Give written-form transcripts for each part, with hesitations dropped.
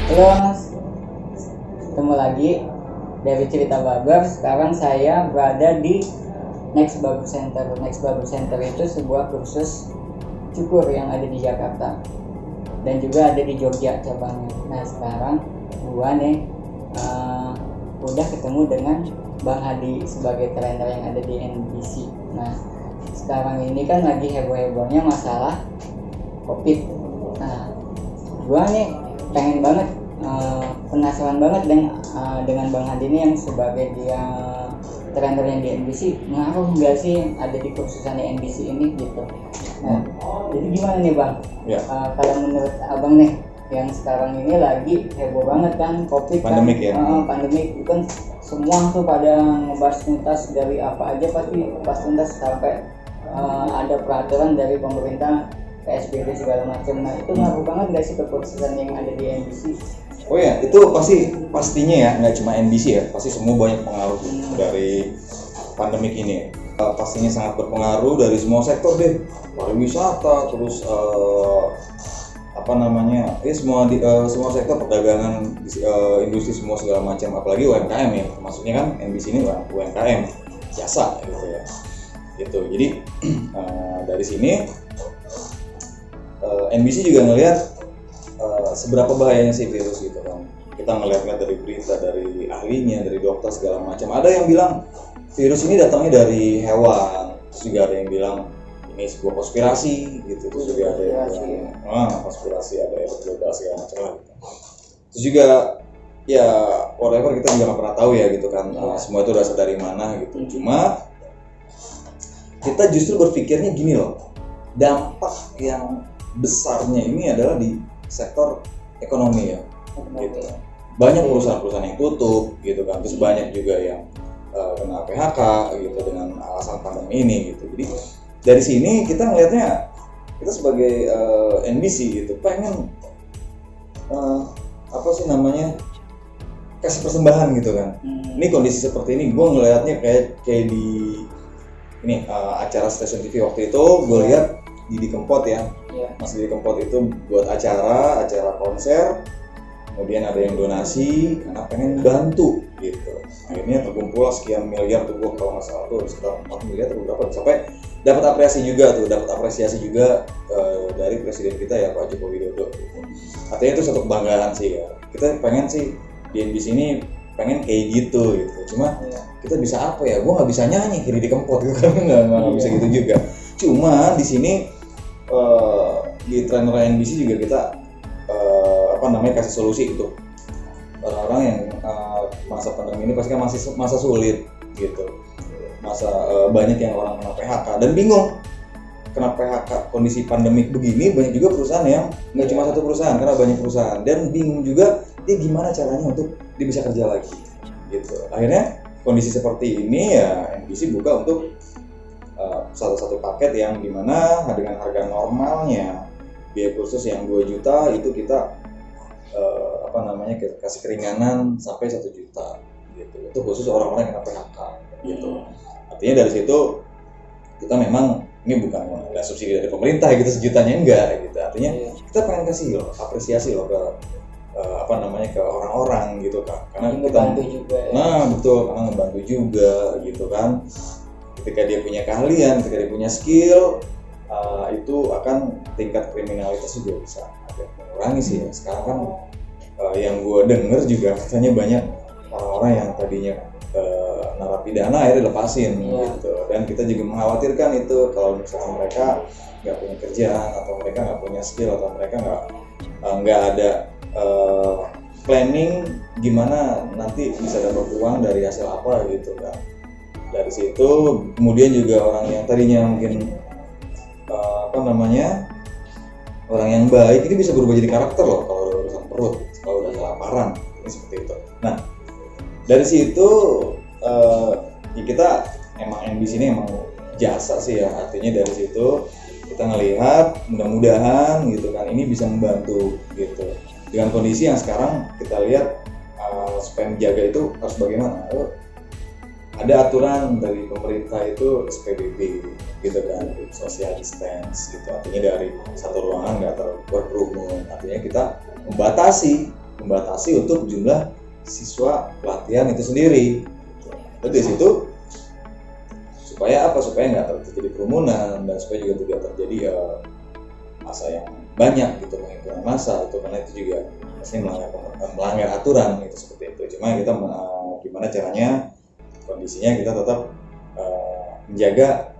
Halo Mas, ketemu lagi dari Cerita Barber. Sekarang saya berada di Next Barber Center. Next Barber Center itu sebuah kursus cukur yang ada di Jakarta dan juga ada di Jogja cabangnya. Nah sekarang gua nih udah ketemu dengan Bang Hadi sebagai trainer yang ada di NBC. Nah sekarang ini kan lagi heboh-hebohnya masalah COVID. Nah gua nih pengen banget, penasaran banget dengan Bang Hadi ini yang sebagai dia trainer yang di NBC, ngaruh nggak sih ada di kursusannya NBC ini gitu. Nah, jadi gimana nih Bang? Ya. Kalau menurut Abang nih, yang sekarang ini lagi heboh banget kan COVID Pandemik kan, ya? Pandemik itu kan semua tuh pada ngebahas tuntas dari apa aja pasti pas tuntas sampai ada peraturan dari pemerintah PSBB segala macam. Nah itu ngaruh banget nggak sih ke kursusan yang ada di NBC? Oh ya, itu pastinya ya, nggak cuma NBC ya, pasti semua banyak pengaruh dari pandemik ini. Pastinya sangat berpengaruh dari semua sektor deh, pariwisata, terus semua sektor perdagangan, industri semua segala macam, apalagi UMKM ya, maksudnya kan NBC ini UMKM jasa gitu ya, gitu. Jadi dari sini NBC juga ngelihat seberapa bahayanya sih virus gitu kan. Kita ngelihat dari berita, dari ahlinya, dari dokter segala macam. Ada yang bilang virus ini datangnya dari hewan, terus juga ada yang bilang ini sebuah konspirasi gitu. Terus juga ada yang bilang konspirasi, ada yang global segala macam lah gitu. Terus juga ya whatever, kita juga nggak pernah tahu ya gitu kan. Semua itu berasal dari mana gitu. Cuma kita justru berpikirnya gini loh, dampak yang besarnya ini adalah di sektor ekonomi ya, gitu. Banyak perusahaan-perusahaan yang tutup gitu kan, terus banyak juga yang kena PHK gitu dengan alasan pandemi ini gitu. Jadi dari sini kita ngelihatnya, kita sebagai NBC gitu pengen kasih persembahan gitu kan. Ini kondisi seperti ini, gue ngelihatnya kayak di ini acara stasiun TV waktu itu gue lihat Didi Kempot ya. Mas Didi Kempot itu buat acara konser, kemudian ada yang donasi karena pengen bantu gitu. Akhirnya terkumpul sekian miliar tuh, kalau nggak salah tuh sekitar 4 miliar atau berapa, sampai dapat apresiasi juga dari presiden kita ya, Pak Joko Widodo gitu. Artinya itu satu kebanggaan sih ya. Kita pengen sih di NBC ini pengen kayak gitu. Cuma kita bisa apa ya? Gua nggak bisa nyanyi Didi Kempot gitu kan, nggak bisa gitu juga. Cuma di sini di trainer NBC juga kita kasih solusi untuk orang-orang yang masa pandemi ini pasti kan masih masa sulit gitu, banyak yang orang kena PHK dan bingung kena PHK kondisi pandemik begini. Banyak juga perusahaan yang nggak cuma satu perusahaan, karena banyak perusahaan, dan bingung juga dia gimana caranya untuk dia bisa kerja lagi gitu. Akhirnya kondisi seperti ini ya NBC buka untuk satu paket yang dimana dengan harga normalnya biaya kursus yang 2 juta itu kita kasih keringanan sampai 1 juta gitu. Itu khusus orang-orang yang kena PHK gitu. Artinya dari situ kita memang ini bukan subsidi dari pemerintah gitu sejutanya, enggak gitu. Artinya kita pengen kasih apresiasi ke ke orang-orang gitu kan. Karena kita ngebantu juga ya. Nah, betul, karena ngebantu juga gitu kan. Ketika dia punya keahlian, ketika dia punya skill, itu akan tingkat kriminalitas juga bisa agak mengurangi sih ya. Sekarang kan yang gue denger juga katanya banyak orang-orang yang tadinya narapidana akhirnya dilepasin gitu. Dan kita juga mengkhawatirkan itu kalau misalkan mereka nggak punya kerjaan, atau mereka nggak punya skill, atau mereka nggak ada planning gimana nanti bisa dapat uang dari hasil apa gitu kan. Dari situ kemudian juga orang yang tadinya mungkin orang yang baik ini bisa berubah jadi karakter loh kalau udah urusan perut, kalau udah kelaparan, ini seperti itu. Nah dari situ ya kita emang NBC ini emang jasa sih ya. Artinya dari situ kita ngelihat mudah-mudahan gitu kan ini bisa membantu gitu. Dengan kondisi yang sekarang kita lihat supaya menjaga itu harus bagaimana? Ada aturan dari pemerintah itu SPBB gitu kan, social distance gitu. Artinya dari satu ruangan nggak berkerumun. Artinya kita membatasi membatasi untuk jumlah siswa pelatihan itu sendiri. Jadi di situ supaya apa? Supaya nggak terjadi kerumunan dan supaya juga tidak terjadi masa yang banyak gitu, pengumpulan massa itu, karena itu juga pasti melanggar aturan itu seperti itu. Cuma kita gimana caranya kondisinya kita tetap menjaga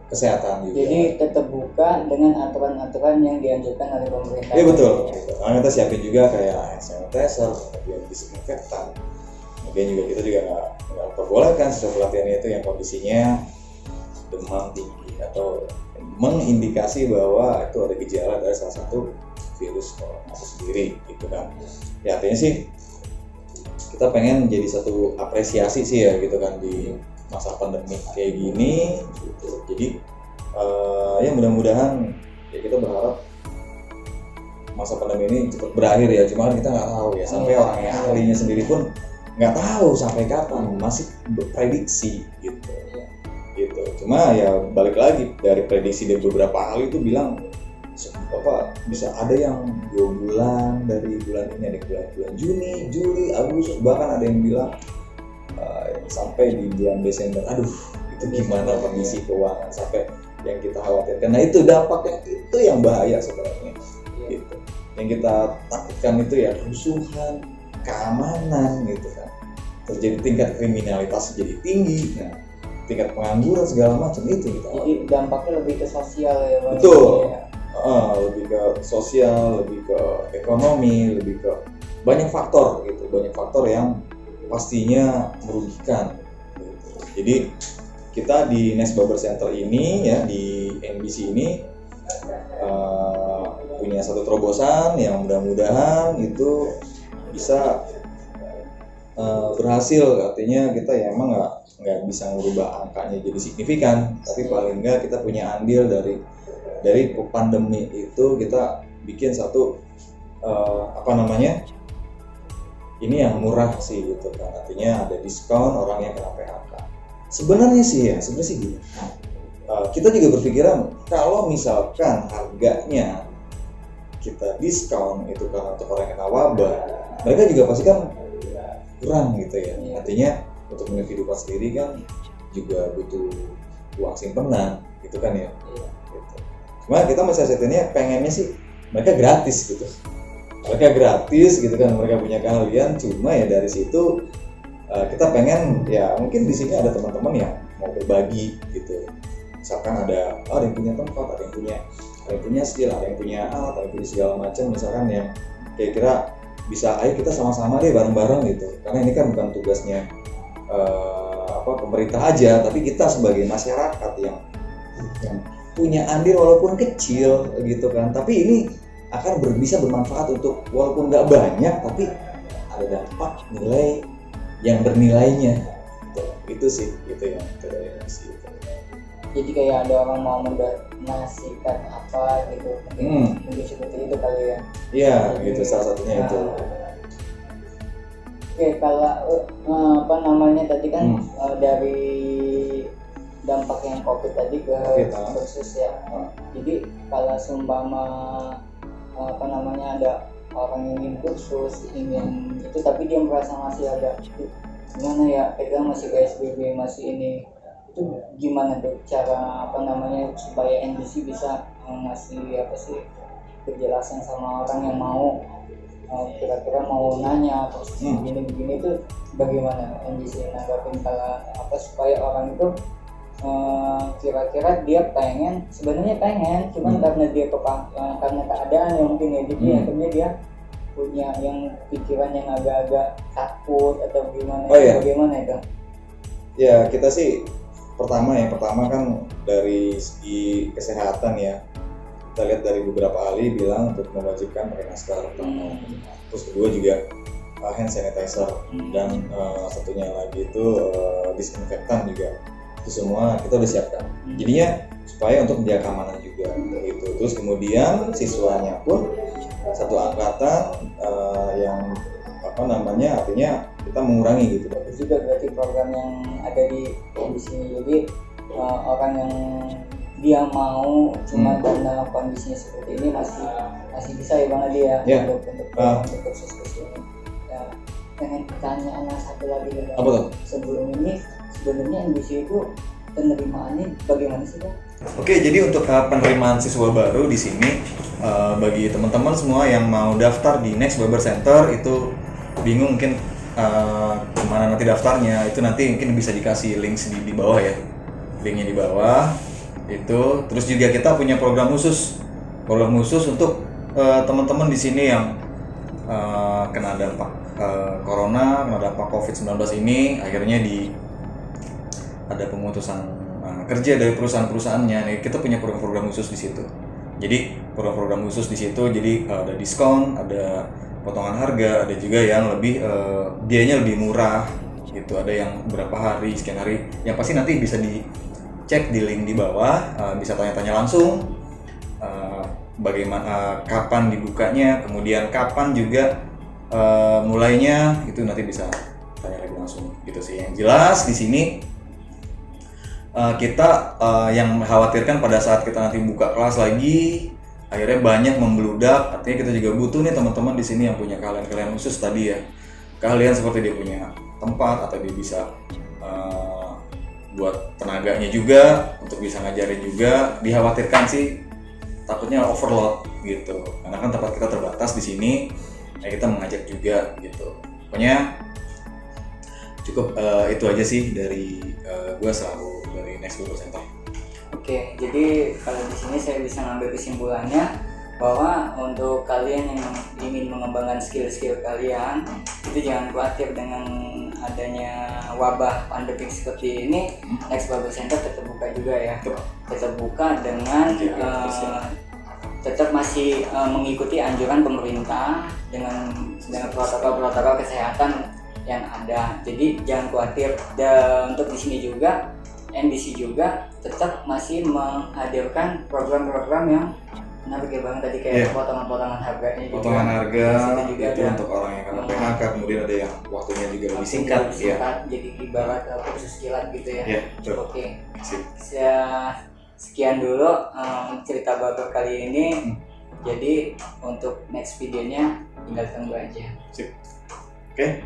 kesehatan juga. Jadi tetap buka dengan aturan-aturan yang dianjurkan oleh pemerintah. Iya betul. Karena kita siapin juga kayak hand sanitizer, kemudian disinfektan. Kemudian juga kita juga nggak perbolehkan siswa pelatihan itu yang kondisinya demam tinggi atau mengindikasi bahwa itu ada gejala dari salah satu virus corona itu sendiri, gitu kan. Ya artinya sih kita pengen jadi satu apresiasi sih ya gitu kan di masa pandemi kayak gini gitu. Jadi ya mudah-mudahan ya kita berharap masa pandemi ini cepat berakhir ya, cuma kita nggak tahu ya, sampai orang yang ahlinya sendiri pun nggak tahu sampai kapan, masih berprediksi gitu. Cuma ya balik lagi dari prediksi dari beberapa ahli itu bilang bisa ada yang 2 bulan, dari bulan ini ada bulan Juni, Juli, Agustus, bahkan ada yang bilang sampai di bulan Desember. Aduh, itu gimana kondisi keuangan sampai yang kita khawatirkan. Nah itu dampaknya itu yang bahaya sebenarnya. Gitu. Yang kita takutkan itu ya kerusuhan, keamanan gitu kan. Terjadi tingkat kriminalitas jadi tinggi. Nah, tingkat pengangguran segala macam itu gitu. Jadi dampaknya lebih ke sosial ya Bang. Betul. Lebih ke sosial, lebih ke ekonomi, lebih ke banyak faktor gitu, banyak faktor yang pastinya merugikan. Gitu. Jadi kita di Next Barber Center ini ya di NBC ini punya satu terobosan yang mudah-mudahan itu bisa berhasil. Artinya kita ya emang nggak bisa merubah angkanya jadi signifikan, tapi paling nggak kita punya andil dari pandemi itu. Kita bikin satu ini yang murah sih gitu kan, artinya ada diskon orang yang kena PHK. Sebenarnya sih gini, kita juga berpikiran kalau misalkan harganya kita diskon itu karena untuk orang yang kena wabah, mereka juga pasti kan kurang gitu ya. Artinya untuk kehidupan sendiri kan juga butuh uang simpenan gitu kan ya. Gitu. Cuma kita mensiasatinya pengennya sih mereka gratis gitu. Mereka gratis gitu kan, mereka punya keahlian. Cuma ya dari situ kita pengen ya mungkin di sini ada teman-teman yang mau berbagi gitu. Misalkan ada yang punya tempat, ada yang punya skill, ada yang punya alat, ada yang punya segala macam. Misalkan yang kira-kira bisa ayo kita sama-sama deh bareng-bareng gitu. Karena ini kan bukan tugasnya pemerintah aja, tapi kita sebagai masyarakat yang punya andil walaupun kecil gitu kan. Tapi ini akan bisa bermanfaat untuk walaupun nggak banyak, tapi ada dampak nilai yang bernilainya. Itu sih gitu ya. Jadi kayak ada orang mau mendonasikan apa gitu, mungkin seperti itu kali ya. Iya, gitu salah satunya itu. Oke, kalau tadi kan dari dampak yang COVID tadi ke kursus ya. Jadi kalau seumpama ada orang yang ingin kursus, ingin itu tapi dia merasa masih ada gimana ya, pegang masih PSBB, masih ini, itu gimana tuh cara supaya NBC bisa ngasih kejelasan sama orang yang mau kira-kira mau nanya terus begini itu bagaimana NBC nanggapin kalau supaya orang itu kira-kira dia sebenarnya pengen cuman karena dia karena keadaan yang mungkin ya, jadi akhirnya dia punya yang pikiran yang agak-agak takut atau gimana. Bagaimana itu? Ya kita sih yang pertama kan dari segi kesehatan ya, kita lihat dari beberapa ahli bilang untuk mewajibkan pakai masker pertama. Terus kedua juga hand sanitizer dan satunya lagi itu disinfektan juga. Itu semua kita udah siapkan. Jadinya supaya untuk menjaga keamanan juga gitu. Terus kemudian siswanya pun satu angkatan yang artinya kita mengurangi gitu. Itu juga berarti program yang ada di sini. Jadi orang yang dia mau cuma dalam kondisinya seperti ini masih bisa ya Bang Adi ya untuk kursus ini. Ya, pengen pertanyaan satu lagi ya Bang. Apa tuh? Sebelum ini sebenarnya NBC itu penerimaannya bagaimana sih Bang? Oke, jadi untuk penerimaan siswa baru di sini bagi teman-teman semua yang mau daftar di Next Barber Center itu bingung mungkin kemana nanti daftarnya, itu nanti mungkin bisa dikasih link di bawah ya, linknya di bawah itu. Terus juga kita punya program khusus untuk teman-teman di sini yang kena dampak corona, kena dampak COVID-19 ini, akhirnya ada pemutusan kerja dari perusahaan-perusahaannya. Nih, kita punya program-program khusus di situ. Jadi program-program khusus di situ, jadi ada diskon, ada potongan harga, ada juga yang lebih biayanya lebih murah gitu. Ada yang berapa hari, sekian hari. Yang pasti nanti bisa dicek di link di bawah, bisa tanya-tanya langsung bagaimana kapan dibukanya, kemudian kapan juga mulainya, itu nanti bisa tanya lagi langsung gitu sih. Yang jelas di sini kita yang mengkhawatirkan pada saat kita nanti buka kelas lagi akhirnya banyak membludak, artinya kita juga butuh nih teman-teman di sini yang punya keahlian khusus tadi ya, keahlian seperti dia punya tempat atau dia bisa buat tenaganya juga untuk bisa ngajarin juga. Dikhawatirkan sih takutnya overload gitu, karena kan tempat kita terbatas di sini, ya kita mengajak juga gitu. Pokoknya cukup itu aja sih dari gue selalu dari Next Barber Center. Oke, jadi kalau di sini saya bisa ngambil kesimpulannya bahwa untuk kalian yang ingin mengembangkan skill-skill kalian itu jangan khawatir dengan adanya wabah pandemi seperti ini. Next Barber Center tetap buka juga ya, tetap buka dengan tetap masih mengikuti anjuran pemerintah dengan protokol kesehatan yang ada. Jadi jangan khawatir. Dan untuk di sini juga NBC juga tetap masih menghadirkan program-program yang menarik ya Bang, tadi kayak potongan-potongan harganya juga. Potongan harga juga itu untuk orang yang kena PHK, kemudian ada yang waktunya juga lebih singkat ya. Jadi ibarat kursus kilat gitu ya. Oke. Sip. Sekian dulu cerita barber kali ini. Jadi untuk next videonya tinggal tunggu aja. Sip. Oke.